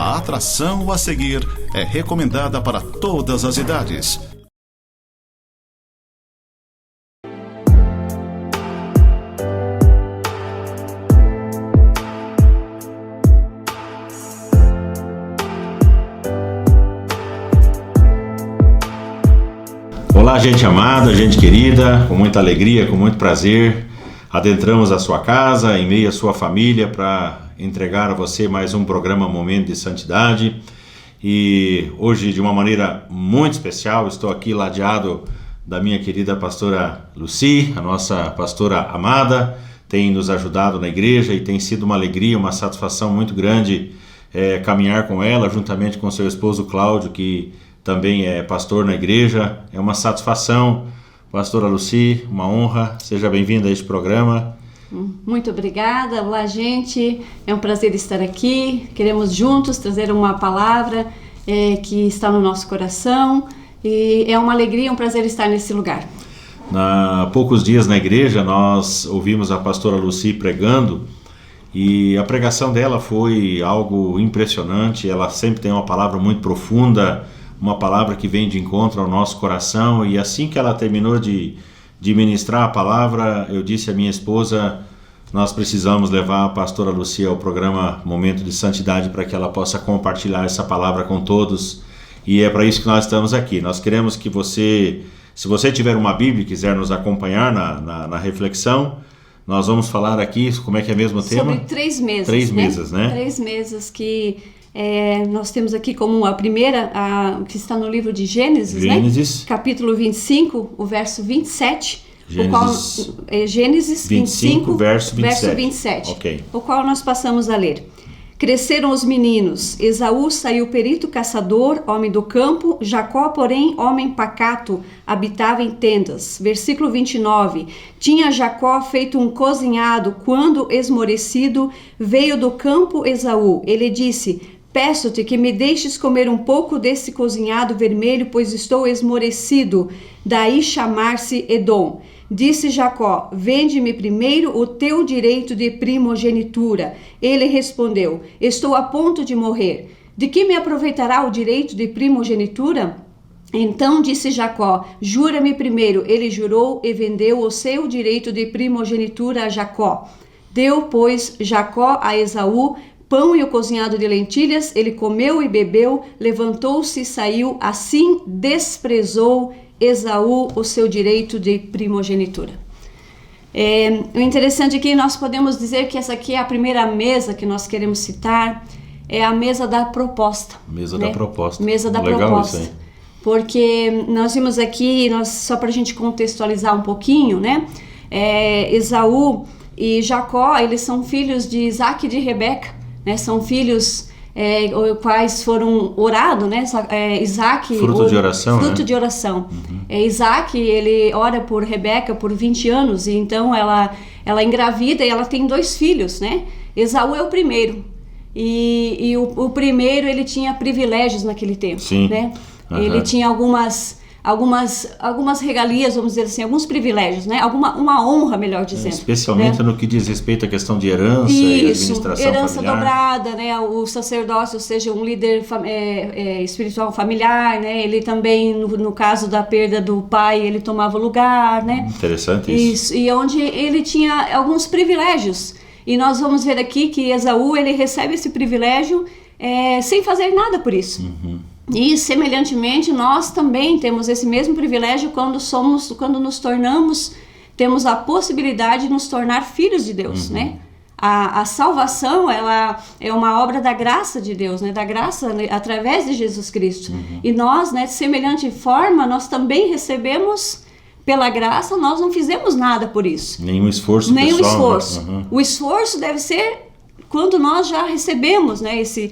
A atração a seguir é recomendada para todas as idades. Olá, gente amada, gente querida, com muita alegria, com muito prazer, adentramos a sua casa, em meio à sua família, para entregar a você mais um programa Momento de Santidade. E hoje, de uma maneira muito especial, estou aqui ladeado da minha querida pastora Lucy, a nossa pastora amada, tem nos ajudado na igreja e tem sido uma alegria, uma satisfação muito grande caminhar com ela, juntamente com seu esposo Cláudio, que também é pastor na igreja. É uma satisfação, pastora Lucy, uma honra. Seja bem-vinda a este programa. Muito obrigada. Olá, gente. É um prazer estar aqui. Queremos juntos trazer uma palavra que está no nosso coração. E é uma alegria, um prazer estar nesse lugar. Há poucos dias na igreja nós ouvimos a pastora Lucy pregando e a pregação dela foi algo impressionante. Ela sempre tem uma palavra muito profunda, uma palavra que vem de encontro ao nosso coração, e assim que ela terminou de ministrar a palavra, eu disse à minha esposa, nós precisamos levar a pastora Lucy ao programa Momento de Santidade para que ela possa compartilhar essa palavra com todos, e é para isso que nós estamos aqui. Nós queremos que você, se você tiver uma Bíblia e quiser nos acompanhar na reflexão, nós vamos falar aqui, como é que é mesmo o tema? Sobre 3 mesas. 3 mesas, né? 3 mesas que nós temos aqui como a primeira, que está no livro de Gênesis, né? Capítulo 25, o verso 27. Gênesis 25, verso 27. Okay. O qual nós passamos a ler. Cresceram os meninos, Esaú saiu perito caçador, homem do campo, Jacó, porém, homem pacato, habitava em tendas. Versículo 29, tinha Jacó feito um cozinhado, quando esmorecido, veio do campo Esaú. Ele disse, peço-te que me deixes comer um pouco desse cozinhado vermelho, pois estou esmorecido. Daí chamar-se Edom. Disse Jacó, vende-me primeiro o teu direito de primogenitura. Ele respondeu, estou a ponto de morrer. De que me aproveitará o direito de primogenitura? Então disse Jacó, jura-me primeiro. Ele jurou e vendeu o seu direito de primogenitura a Jacó. Deu, pois, Jacó a Esaú pão e o cozinhado de lentilhas. Ele comeu e bebeu, levantou-se e saiu. Assim desprezou Esaú o seu direito de primogenitura. O interessante é que nós podemos dizer que essa aqui é a primeira mesa que nós queremos citar, é a mesa da proposta. Mesa da proposta. Mesa da Legal proposta. Isso aí. Porque nós vimos aqui, só para a gente contextualizar um pouquinho, né? Esaú e Jacó, eles são filhos de Isaac e de Rebeca, né? São filhos quais foram orados, né? Isaac, fruto de oração, fruto né? de oração. Uhum. Isaac, ele ora por Rebeca por 20 anos, e então ela engravida e ela tem 2 filhos, né? Esaú é o primeiro, e o primeiro, ele tinha privilégios naquele tempo. Sim. Né? Uhum. Ele tinha algumas regalias, vamos dizer assim, alguns privilégios, né? Uma honra, melhor dizendo. Especialmente, né? No que diz respeito à questão de herança e administração herança familiar. dobrada, né? O sacerdócio, ou seja, um líder espiritual familiar, né? Ele também, no caso da perda do pai, ele tomava lugar, né? Interessante isso. E onde ele tinha alguns privilégios. E nós vamos ver aqui que Esaú, ele recebe esse privilégio sem fazer nada por isso. Uhum. E, semelhantemente, nós também temos esse mesmo privilégio quando nos tornamos, temos a possibilidade de nos tornar filhos de Deus, né? A salvação, ela é uma obra da graça de Deus, né? Da graça, né? Através de Jesus Cristo. E nós, né, de semelhante forma, nós também recebemos pela graça, nós não fizemos nada por isso. Nenhum esforço Nenhum pessoal. esforço. Né? O esforço deve ser quando nós já recebemos, né, esse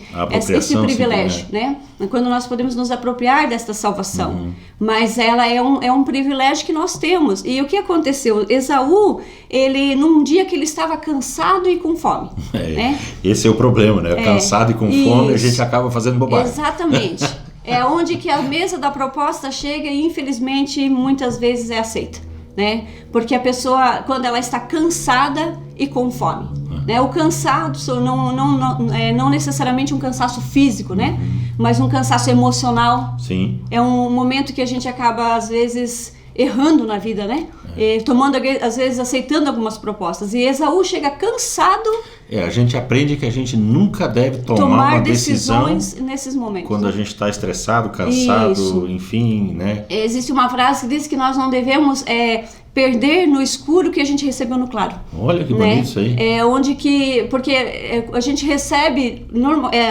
privilégio, né? Quando nós podemos nos apropriar desta salvação. Mas ela é um privilégio que nós temos. E o que aconteceu? Esaú, ele, num dia que ele estava cansado e com fome. Né? Esse é o problema, né? Cansado e com fome, a gente acaba fazendo bobagem. Exatamente. É onde que a mesa da proposta chega e, infelizmente, muitas vezes é aceita, né? Porque a pessoa, quando ela está cansada e com fome. né? O cansaço não necessariamente um cansaço físico, né? Mas um cansaço emocional. Sim. É um momento que a gente acaba, às vezes, errando na vida, né? Tomando, às vezes, aceitando algumas propostas. E Esaú chega cansado. A gente aprende que a gente nunca deve tomar uma decisões decisão nesses momentos. quando a gente está estressado, cansado, Isso. Enfim, né? Existe uma frase que diz que nós não devemos perder no escuro o que a gente recebeu no claro. Olha que bonito isso aí. Porque a gente recebe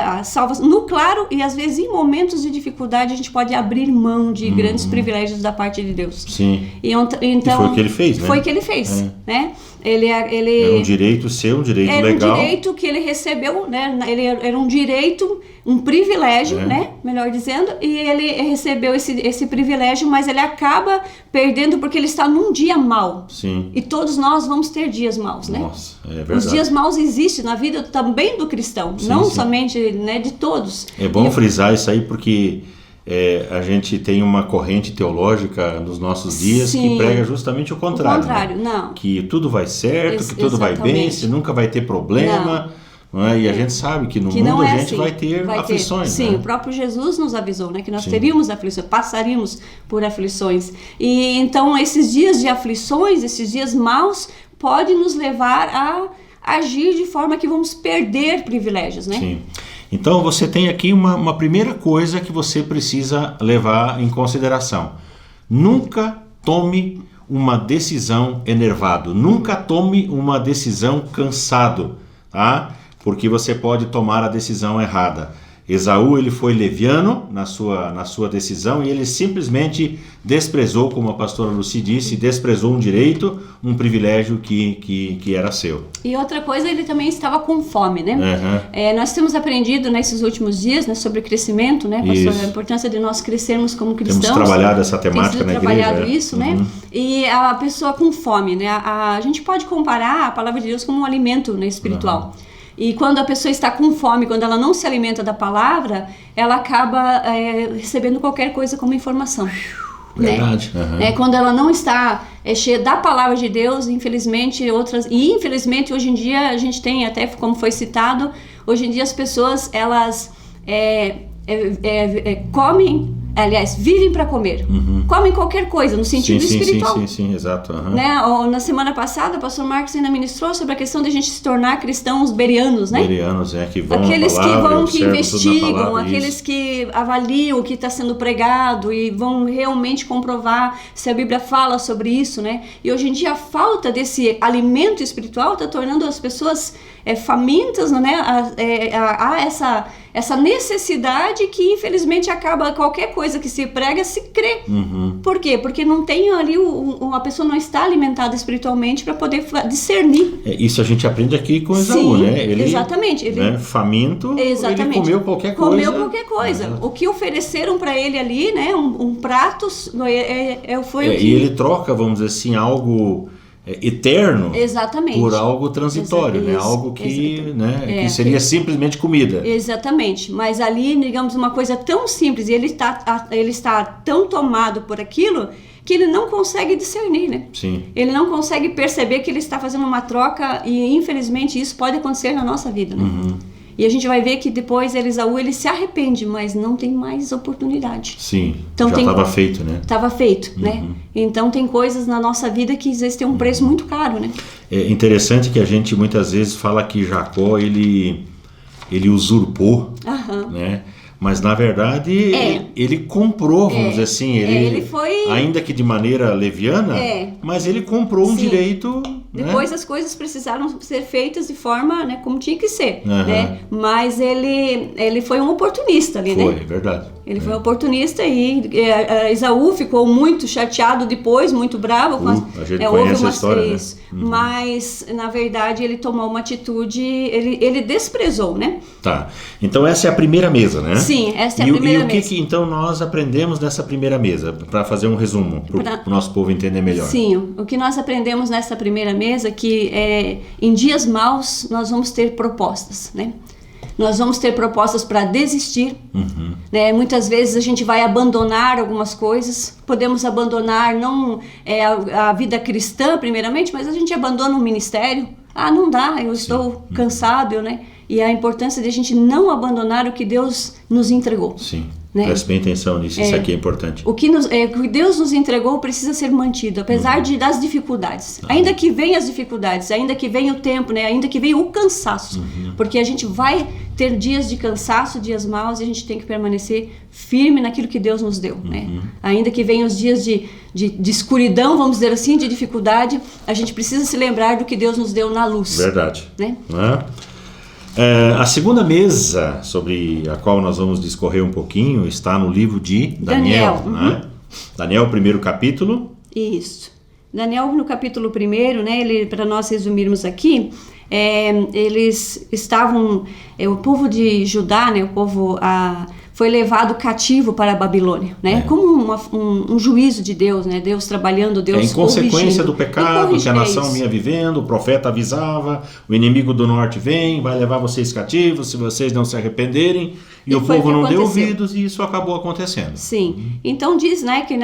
a salvação no claro e às vezes em momentos de dificuldade a gente pode abrir mão de grandes privilégios da parte de Deus. Sim. Então, e foi o que ele fez, né? Foi o que ele fez, né? Era um direito seu, um direito legal. Era um direito que ele recebeu, né? Era um direito, um privilégio, né? Melhor dizendo, e ele recebeu esse privilégio, mas ele acaba perdendo porque ele está num dia mau. Sim. E todos nós vamos ter dias maus, né? Nossa, é verdade. Os dias maus existem na vida também do cristão, Sim, não sim. somente, né, de todos. É bom frisar isso aí porque a gente tem uma corrente teológica nos nossos dias Sim. que prega justamente o contrário. O contrário, né? não. Que tudo vai certo, que tudo vai bem, Exatamente. você nunca vai ter problema. Não é? E a gente sabe que no Que mundo não é a gente assim. vai ter aflições. Sim, né? o próprio Jesus nos avisou, né, que nós Sim. teríamos aflições, passaríamos por aflições. E então esses dias de aflições, esses dias maus, podem nos levar a agir de forma que vamos perder privilégios, né? Sim. Então você tem aqui uma primeira coisa que você precisa levar em consideração. Nunca tome uma decisão enervado, nunca tome uma decisão cansado, tá? Porque você pode tomar a decisão errada. Esaú, ele foi leviano na sua decisão e ele simplesmente desprezou, como a pastora Lucy disse, desprezou um direito, um privilégio que era seu. E outra coisa, ele também estava com fome, né? Nós temos aprendido nesses últimos dias, né, sobre crescimento, né, pastor? A importância de nós crescermos como cristãos. Temos trabalhado essa temática na igreja. Trabalhado isso, né? E a pessoa com fome, né? A gente pode comparar a palavra de Deus como um alimento, né, espiritual. E quando a pessoa está com fome, quando ela não se alimenta da palavra, ela acaba recebendo qualquer coisa como informação. Verdade. Né? Quando ela não está cheia da palavra de Deus, infelizmente hoje em dia a gente tem, até como foi citado, hoje em dia as pessoas elas comem, aliás, vivem para comer. Comem qualquer coisa, no sentido espiritual. Sim, exato. Né? Na semana passada, o pastor Marcos ainda ministrou sobre a questão de a gente se tornar cristãos berianos, né? Berianos, que vão aqueles à palavra, que vão, que investigam, palavra, aqueles isso. que avaliam o que está sendo pregado e vão realmente comprovar se a Bíblia fala sobre isso, né? E hoje em dia a falta desse alimento espiritual está tornando as pessoas famintas, né? Há essa necessidade que infelizmente acaba qualquer coisa que se prega se crê. Por quê? Porque não tem ali a pessoa não está alimentada espiritualmente para poder discernir. Isso a gente aprende aqui com Esaú, né? Ele, exatamente. Ele, faminto, ele comeu qualquer coisa. Comeu qualquer coisa. O que ofereceram para ele ali, né? Um prato, foi o que... E ele troca, vamos dizer assim, algo eterno. Exatamente. Por algo transitório, né? Algo que, que seria simplesmente comida. Exatamente. Mas ali, digamos, uma coisa tão simples, e ele está tão tomado por aquilo que ele não consegue discernir, né? Sim. Ele não consegue perceber que ele está fazendo uma troca e, infelizmente, isso pode acontecer na nossa vida, né? E a gente vai ver que depois Esaú, ele se arrepende, mas não tem mais oportunidade. Sim, então, já estava feito, né? Estava feito, né? Então tem coisas na nossa vida que às vezes tem um preço muito caro, né? É interessante que a gente muitas vezes fala que Jacó, ele usurpou, né? Mas na verdade ele comprou, vamos dizer assim, ele foi... ainda que de maneira leviana, mas ele comprou um direito. Depois as coisas precisaram ser feitas de forma, né, como tinha que ser, né? Mas ele foi um oportunista ali, né? Foi, verdade. Ele foi um oportunista e Esaú ficou muito chateado depois, muito bravo. A gente conhece a história, né? Mas, na verdade, ele tomou uma atitude, ele desprezou, né? Tá. Então essa é a primeira mesa, né? Sim, essa é a primeira mesa. E o que então nós aprendemos nessa primeira mesa? Para fazer um resumo, para o nosso povo entender melhor. Sim, o que nós aprendemos nessa primeira mesa é que em dias maus nós vamos ter propostas, né? Nós vamos ter propostas para desistir, né? Muitas vezes a gente vai abandonar algumas coisas, podemos abandonar não a vida cristã primeiramente, mas a gente abandona um ministério, não dá, eu estou cansado, né? E a importância de a gente não abandonar o que Deus nos entregou. Sim. Né? Preste bem atenção nisso, isso aqui é importante. O que Deus nos entregou precisa ser mantido, apesar das dificuldades. Ainda que venham as dificuldades, ainda que venha o tempo, né? Ainda que venha o cansaço. Porque a gente vai ter dias de cansaço, dias maus, e a gente tem que permanecer firme naquilo que Deus nos deu. Né? Ainda que venham os dias de escuridão, vamos dizer assim, de dificuldade, a gente precisa se lembrar do que Deus nos deu na luz. Verdade. Né? A segunda mesa sobre a qual nós vamos discorrer um pouquinho está no livro de Daniel. Né? Daniel, primeiro capítulo. Isso. Daniel, no capítulo 1, né, para nós resumirmos aqui, eles estavam, o povo de Judá, né, o povo foi levado cativo para a Babilônia, né, como um juízo de Deus, né, Deus trabalhando, Deus em consequência do pecado que a nação isso. vinha vivendo, o profeta avisava, o inimigo do norte vem, vai levar vocês cativos se vocês não se arrependerem, e o povo não deu ouvidos, e isso acabou acontecendo. Sim, então diz, né, que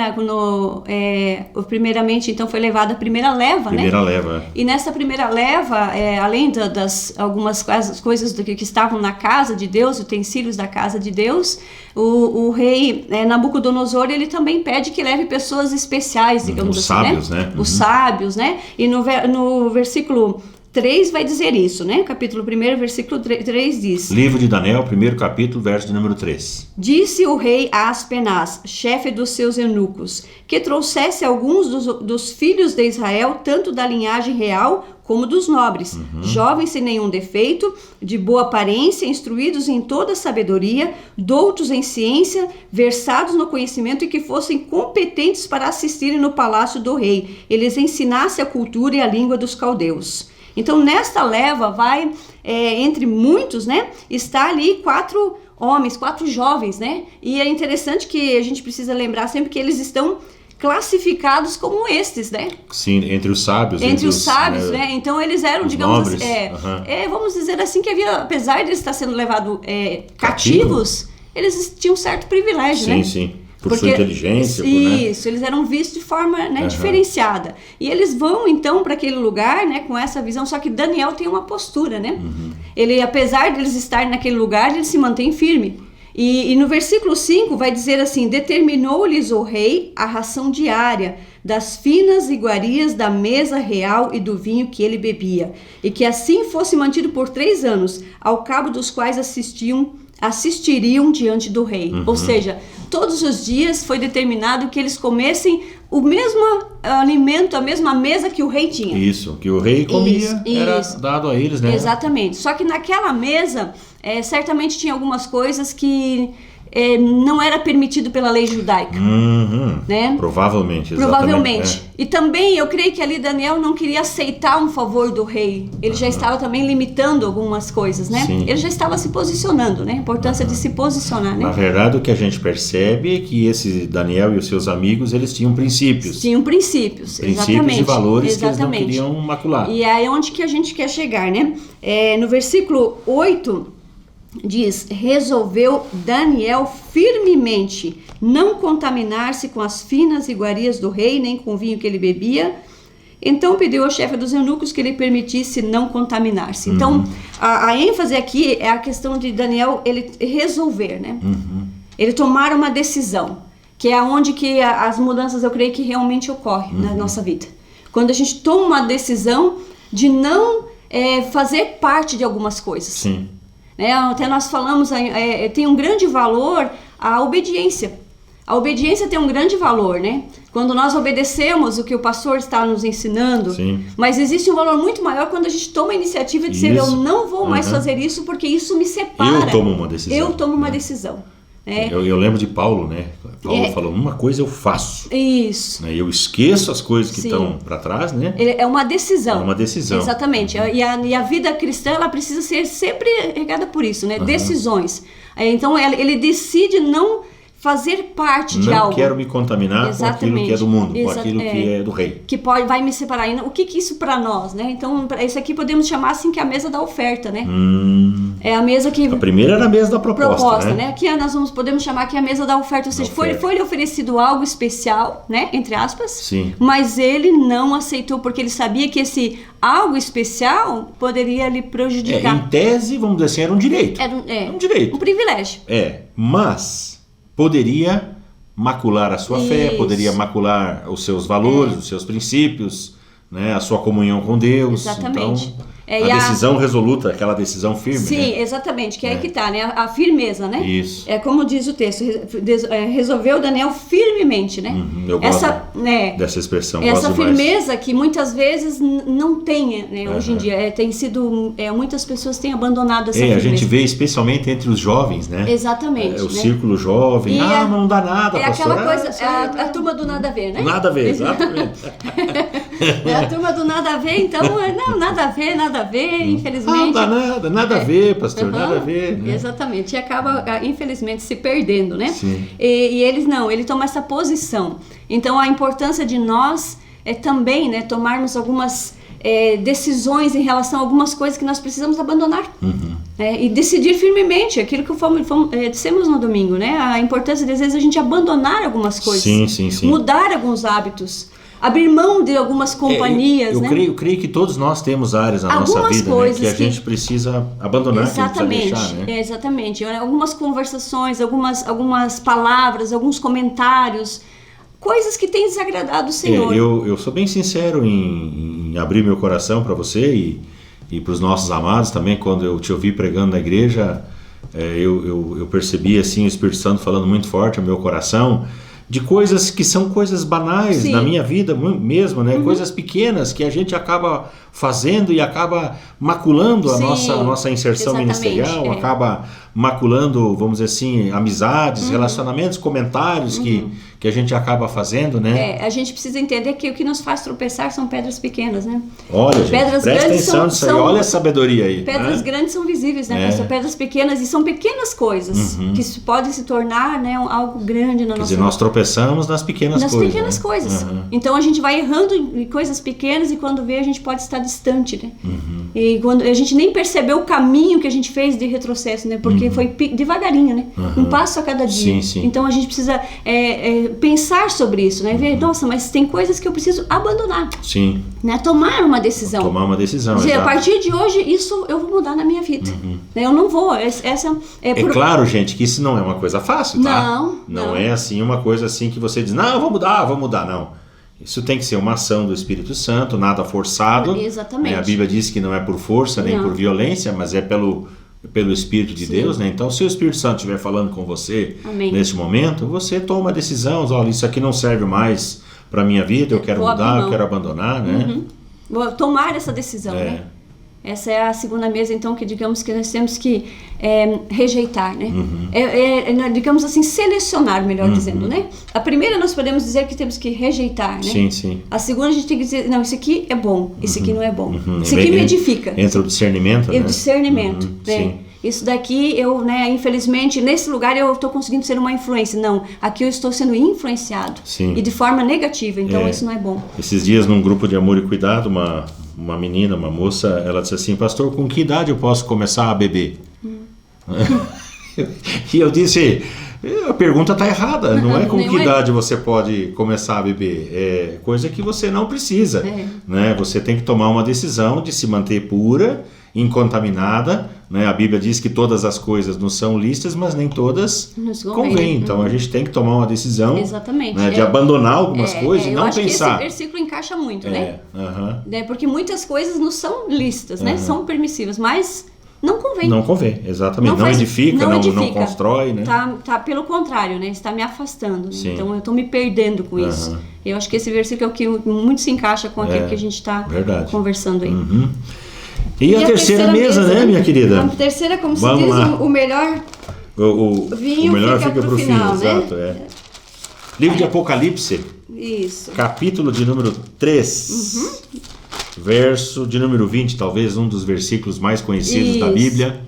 primeiramente então foi levada a primeira leva, leva. E nessa primeira leva, além das algumas coisas que estavam na casa de Deus, utensílios da casa de Deus, o rei Nabucodonosor, ele também pede que leve pessoas especiais, digamos os assim, sábios, né? Os sábios, né? E no versículo 3 vai dizer isso, né? Capítulo 1, versículo 3 diz: Livro de Daniel, 1º capítulo, verso de número 3. Disse o rei a Aspenaz, chefe dos seus eunucos, que trouxesse alguns dos filhos de Israel, tanto da linhagem real como dos nobres, jovens sem nenhum defeito, de boa aparência, instruídos em toda sabedoria, doutos em ciência, versados no conhecimento e que fossem competentes para assistirem no palácio do rei. Eles ensinassem a cultura e a língua dos caldeus. Então, nesta leva vai, entre muitos, né, está ali 4 homens, 4 jovens, né? E é interessante que a gente precisa lembrar sempre que eles estão classificados como estes, né? Sim, entre os sábios. Entre os sábios, né? Então eles eram, digamos nobres, assim, vamos dizer assim, que havia, apesar de eles estar sendo levados cativos, eles tinham um certo privilégio, né? Sim. Por sua inteligência. Isso, eles eram vistos de forma diferenciada. E eles vão, então, para aquele lugar, né, com essa visão, só que Daniel tem uma postura, né? Ele, apesar de eles estarem naquele lugar, ele se mantém firme. E no versículo 5 vai dizer assim: determinou-lhes o rei a ração diária das finas iguarias da mesa real e do vinho que ele bebia, e que assim fosse mantido por 3 anos, ao cabo dos quais assistiriam diante do rei. Ou seja, todos os dias foi determinado que eles comessem o mesmo alimento, a mesma mesa que o rei tinha. Isso, que o rei comia, era dado a eles, né? Exatamente. Só que naquela mesa, certamente tinha algumas coisas que não era permitido pela lei judaica. Né? Provavelmente. E também eu creio que ali Daniel não queria aceitar um favor do rei. Ele já estava também limitando algumas coisas, né? Sim. Ele já estava se posicionando, né? A importância de se posicionar, né? Na verdade, o que a gente percebe é que esse Daniel e os seus amigos, eles tinham princípios. Tinham princípios, e valores que eles não queriam macular. E é onde que a gente quer chegar, né? No versículo 8... diz: resolveu Daniel firmemente não contaminar-se com as finas iguarias do rei, nem com o vinho que ele bebia. Então pediu ao chefe dos eunucos que ele permitisse não contaminar-se. Então a ênfase aqui é a questão de Daniel, ele resolver, né? Ele tomar uma decisão, que é onde que as mudanças, eu creio que realmente ocorrem na nossa vida. Quando a gente toma uma decisão de não fazer parte de algumas coisas. Sim. Até nós falamos, tem um grande valor a obediência. A obediência tem um grande valor, né? Quando nós obedecemos o que o pastor está nos ensinando, Sim. Mas existe um valor muito maior quando a gente toma a iniciativa de dizer: eu não vou mais fazer isso porque isso me separa. Eu tomo uma decisão. Eu tomo uma decisão. Eu lembro de Paulo, né? Paulo falou: uma coisa eu faço. Isso. Eu esqueço as coisas que estão para trás, né? É uma decisão. É uma decisão. Exatamente. E a vida cristã, ela precisa ser sempre regada por isso, né? Decisões. Então ele decide não fazer parte de Não algo. quero me contaminar com aquilo que é do mundo, com aquilo que é do rei. Que vai me separar. E o que é isso para nós, né? Então, isso aqui podemos chamar assim que é a mesa da oferta, né? É a mesa que... A primeira era a mesa da proposta, né? Aqui nós podemos chamar que é a mesa da oferta, ou seja, foi-lhe oferecido algo especial, né? Entre aspas. Sim. Mas ele não aceitou, porque ele sabia que esse algo especial poderia lhe prejudicar. Em tese, vamos dizer assim, era um direito. Era um direito. Um privilégio. Mas poderia macular a sua fé, poderia macular os seus valores, os seus princípios, né, a sua comunhão com Deus. Exatamente. Então, a decisão resoluta, aquela decisão firme. Sim, né? Exatamente, que é aí que está, né? A firmeza, né? Isso. É como diz o texto, resolveu Daniel firmemente, né? Eu gosto dessa expressão. Essa firmeza que muitas vezes não tem, né? Hoje em dia, tem sido, muitas pessoas têm abandonado essa firmeza. A gente vê especialmente entre os jovens, né? Exatamente. O círculo jovem, mas não dá nada, pastor. Aquela coisa, a turma do nada a ver, né? Nada a ver, exatamente. A turma do nada a ver, então, não, nada a ver, infelizmente. Nada a ver, pastor, nada a ver. Né? Exatamente, e acaba, infelizmente, se perdendo, né? Sim. E eles ele toma essa posição. Então, a importância de nós é também, né, tomarmos algumas decisões em relação a algumas coisas que nós precisamos abandonar. E decidir firmemente aquilo que dissemos no domingo, né? A importância, às vezes, a gente abandonar algumas coisas. Sim. Mudar alguns hábitos. Abrir mão de algumas companhias, né? Eu creio que todos nós temos áreas na nossa vida, né, que a gente precisa abandonar, exatamente, que a gente precisa deixar, né? Exatamente. Algumas conversações, algumas palavras, alguns comentários, coisas que têm desagradado o Senhor. Eu sou bem sincero em abrir meu coração para você e para os nossos amados também. Quando eu te ouvi pregando na igreja, eu percebi assim o Espírito Santo falando muito forte ao meu coração, de coisas que são coisas banais na minha vida mesmo, né? Coisas pequenas que a gente acaba fazendo e acaba maculando a nossa inserção ministerial, acaba maculando, vamos dizer assim, amizades, relacionamentos, comentários que a gente acaba fazendo, né? A gente precisa entender que o que nos faz tropeçar são pedras pequenas, né? Olha, gente, presta atenção nisso aí, olha a sabedoria aí. Pedras grandes são visíveis, né? São pedras pequenas e são pequenas coisas que podem se tornar, né, algo grande na nossa vida. Nós tropeçamos nas pequenas coisas. Nas pequenas coisas. Então a gente vai errando em coisas pequenas e quando vê a gente pode estar distante, né? E quando a gente nem percebeu o caminho que a gente fez de retrocesso, né? Porque foi devagarinho, né? Um passo a cada dia. Sim. Então a gente precisa pensar sobre isso, né? Ver, nossa, mas tem coisas que eu preciso abandonar. Sim. Né? Tomar uma decisão. Dizer, a partir de hoje, isso eu vou mudar na minha vida. Né? Eu não vou. Claro, gente, que isso não é uma coisa fácil, tá? Não é assim uma coisa assim que você diz, não, vou mudar, não. Isso tem que ser uma ação do Espírito Santo, nada forçado. Exatamente. Né? A Bíblia diz que não é por força nem por violência, mas é pelo Espírito de Deus, né? Então, se o Espírito Santo estiver falando com você nesse momento, você toma a decisão, olha, isso aqui não serve mais para a minha vida, eu quero mudar, eu quero abandonar, né? Vou tomar essa decisão, né? Essa é a segunda mesa, então, que digamos que nós temos que rejeitar, né? Digamos assim, selecionar, melhor dizendo, né? A primeira nós podemos dizer que temos que rejeitar, né? Sim. A segunda a gente tem que dizer, não, isso aqui é bom, isso aqui não é bom. Isso aqui me edifica. Entra o discernimento, né? O discernimento, né? Sim. Isso daqui, infelizmente, nesse lugar eu estou conseguindo ser uma influência. Não, aqui eu estou sendo influenciado. Sim. E de forma negativa, então isso não é bom. Esses dias, num grupo de amor e cuidado, uma menina, uma moça, ela disse assim, pastor, com que idade eu posso começar a beber? E eu disse, a pergunta está errada, não é com que idade você pode começar a beber, é coisa que você não precisa, né? Você tem que tomar uma decisão de se manter pura, incontaminada, né? A Bíblia diz que todas as coisas não são lícitas, mas nem todas convêm. Então a gente tem que tomar uma decisão, né, de abandonar algumas coisas e não pensar. Que esse versículo encaixa muito, né? Porque muitas coisas não são lícitas, né? São permissivas, mas não convém. Não convém, exatamente. Não edifica, não constrói, né? Tá pelo contrário, né? Está me afastando. Né? Então eu estou me perdendo com isso. Eu acho que esse versículo é o que muito se encaixa com aquilo que a gente está conversando aí. E a terceira mesa, né, minha querida? A terceira, como se diz, o melhor vinho o melhor fica pro final, fim, né? Exato, Livro de Apocalipse, capítulo de número 3, verso de número 20, talvez um dos versículos mais conhecidos da Bíblia.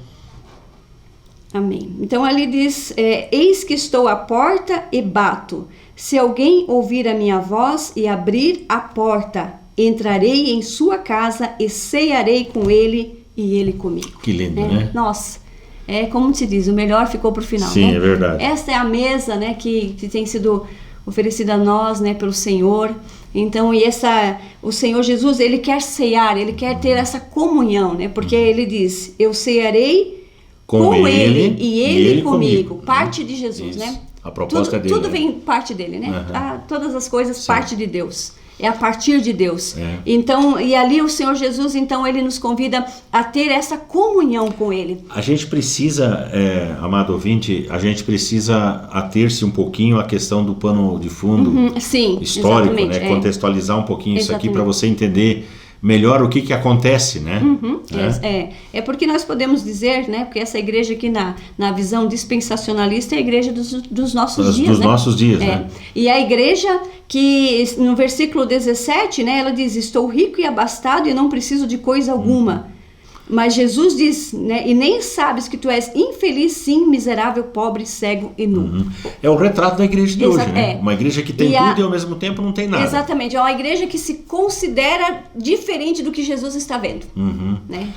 Amém. Então ali diz, eis que estou à porta e bato. Se alguém ouvir a minha voz e abrir a porta, entrarei em sua casa e cearei com ele e ele comigo. Que lindo, né? Nossa, como se diz, o melhor ficou para o final. Sim, né? É verdade. Esta é a mesa, né, que tem sido oferecida a nós, né, pelo Senhor. Então, o Senhor Jesus, ele quer cear, ele quer ter essa comunhão, né? Porque ele diz, eu cearei com ele e ele comigo. Parte de Jesus, Isso. né? A proposta dele. Tudo vem parte dele, né? Todas as coisas parte de Deus. É a partir de Deus. Então, e ali o Senhor Jesus, então, ele nos convida a ter essa comunhão com ele. A gente precisa, amado ouvinte, a gente precisa ater-se um pouquinho à questão do pano de fundo Sim, histórico, né? Contextualizar um pouquinho isso aqui para você entender melhor o que acontece, né? É porque nós podemos dizer, né? Porque essa igreja aqui na visão dispensacionalista é a igreja dos nossos dias, dos né? nossos dias, né? E a igreja que no versículo 17, né? Ela diz, estou rico e abastado e não preciso de coisa alguma. Mas Jesus diz, né? E nem sabes que tu és infeliz, sim, miserável, pobre, cego e nu. É o retrato da igreja de hoje, né? Uma igreja que tem tudo e ao mesmo tempo não tem nada. Exatamente, é uma igreja que se considera diferente do que Jesus está vendo, né?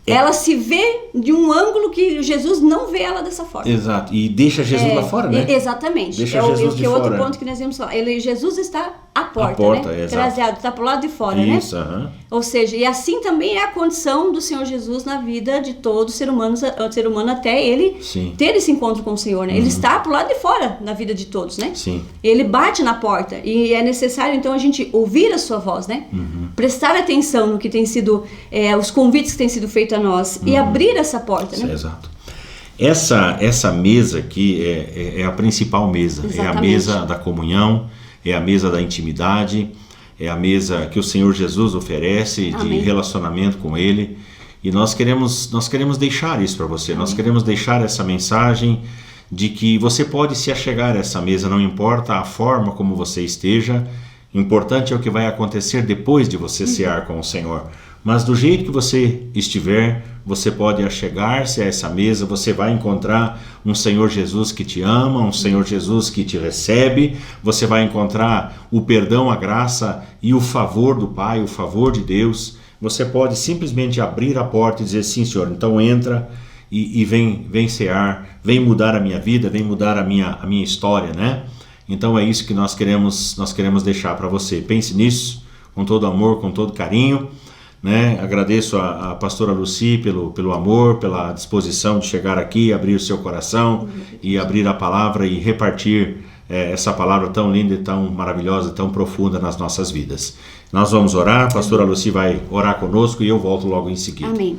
Ela se vê de um ângulo que Jesus não vê ela dessa forma. Exato, e deixa Jesus lá fora, né? Exatamente. Deixa Jesus de fora. Outro ponto que nós vimos falar. Jesus está à porta, né? Traseado, está para o lado de fora, Isso, né? Ou seja, e assim também é a condição do Senhor Jesus na vida de todo ser humano até ele ter esse encontro com o Senhor, né? Ele está para o lado de fora na vida de todos, né? Sim. Ele bate na porta e é necessário então a gente ouvir a sua voz, né? Prestar atenção no que tem sido, os convites que têm sido feitos a nós e abrir essa porta, né? Exato. Essa mesa aqui é a principal mesa. Exatamente. É a mesa da comunhão, é a mesa da intimidade, é a mesa que o Senhor Jesus oferece de relacionamento com Ele. E nós queremos deixar isso para você. Nós queremos deixar essa mensagem de que você pode se achegar a essa mesa, não importa a forma como você esteja, importante é o que vai acontecer depois de você cear com o Senhor. Mas do jeito que você estiver, você pode achegar-se a essa mesa, você vai encontrar um Senhor Jesus que te ama, um Senhor Jesus que te recebe, você vai encontrar o perdão, a graça e o favor do Pai, o favor de Deus. Você pode simplesmente abrir a porta e dizer, sim, Senhor, então entra e vem cear, vem mudar a minha vida, vem mudar a minha história, né? Então é isso que nós queremos deixar para você. Pense nisso com todo amor, com todo carinho. Né? Agradeço a pastora Lucy pelo amor, pela disposição de chegar aqui, abrir o seu coração e abrir a palavra e repartir essa palavra tão linda e tão maravilhosa, tão profunda nas nossas vidas. Nós vamos orar, a pastora Lucy vai orar conosco e eu volto logo em seguida. Amém.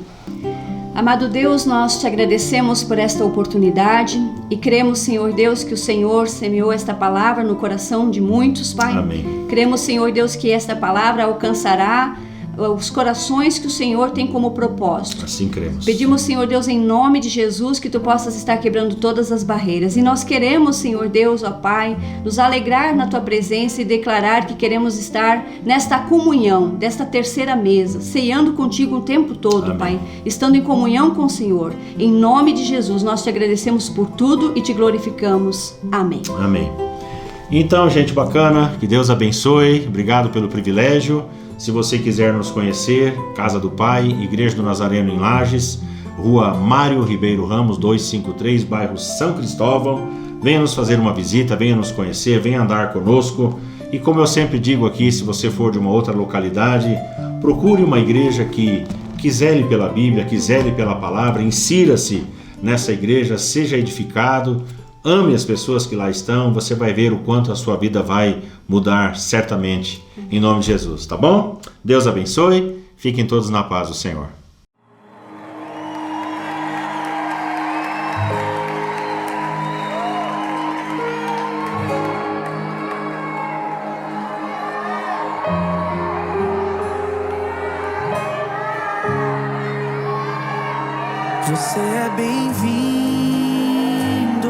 Amado Deus, nós te agradecemos por esta oportunidade e cremos, Senhor Deus, que o Senhor semeou esta palavra no coração de muitos, Pai. Amém. Cremos, Senhor Deus, que esta palavra alcançará os corações que o Senhor tem como propósito. Assim cremos. Pedimos, Senhor Deus, em nome de Jesus, que Tu possas estar quebrando todas as barreiras. E nós queremos, Senhor Deus, ó Pai, nos alegrar na Tua presença e declarar que queremos estar nesta comunhão, desta terceira mesa, ceando contigo o tempo todo, Amém. Pai, estando em comunhão com o Senhor. Em nome de Jesus, nós te agradecemos por tudo e te glorificamos. Amém. Amém. Então, gente bacana, que Deus abençoe. Obrigado pelo privilégio. Se você quiser nos conhecer, Casa do Pai, Igreja do Nazareno em Lages, Rua Mário Ribeiro Ramos, 253, bairro São Cristóvão. Venha nos fazer uma visita, venha nos conhecer, venha andar conosco. E como eu sempre digo aqui, se você for de uma outra localidade, procure uma igreja que zele pela Bíblia, que zele pela palavra, insira-se nessa igreja, seja edificado, ame as pessoas que lá estão, você vai ver o quanto a sua vida vai mudar certamente, em nome de Jesus, tá bom? Deus abençoe, fiquem todos na paz do Senhor. Você é bem-vindo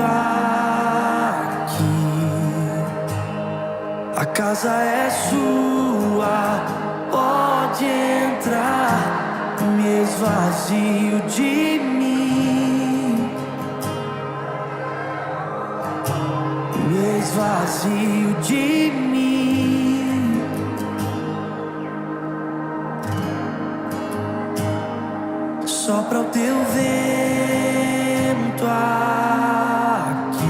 aqui. A casa é sua, pode entrar. Me esvazio de mim vazio de mim. Sopra o teu vento aqui,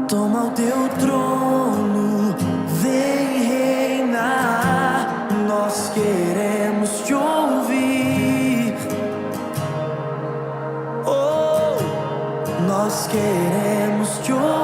toma o teu trono, vem reinar. Nós queremos te ouvir. Oh, nós queremos te ouvir.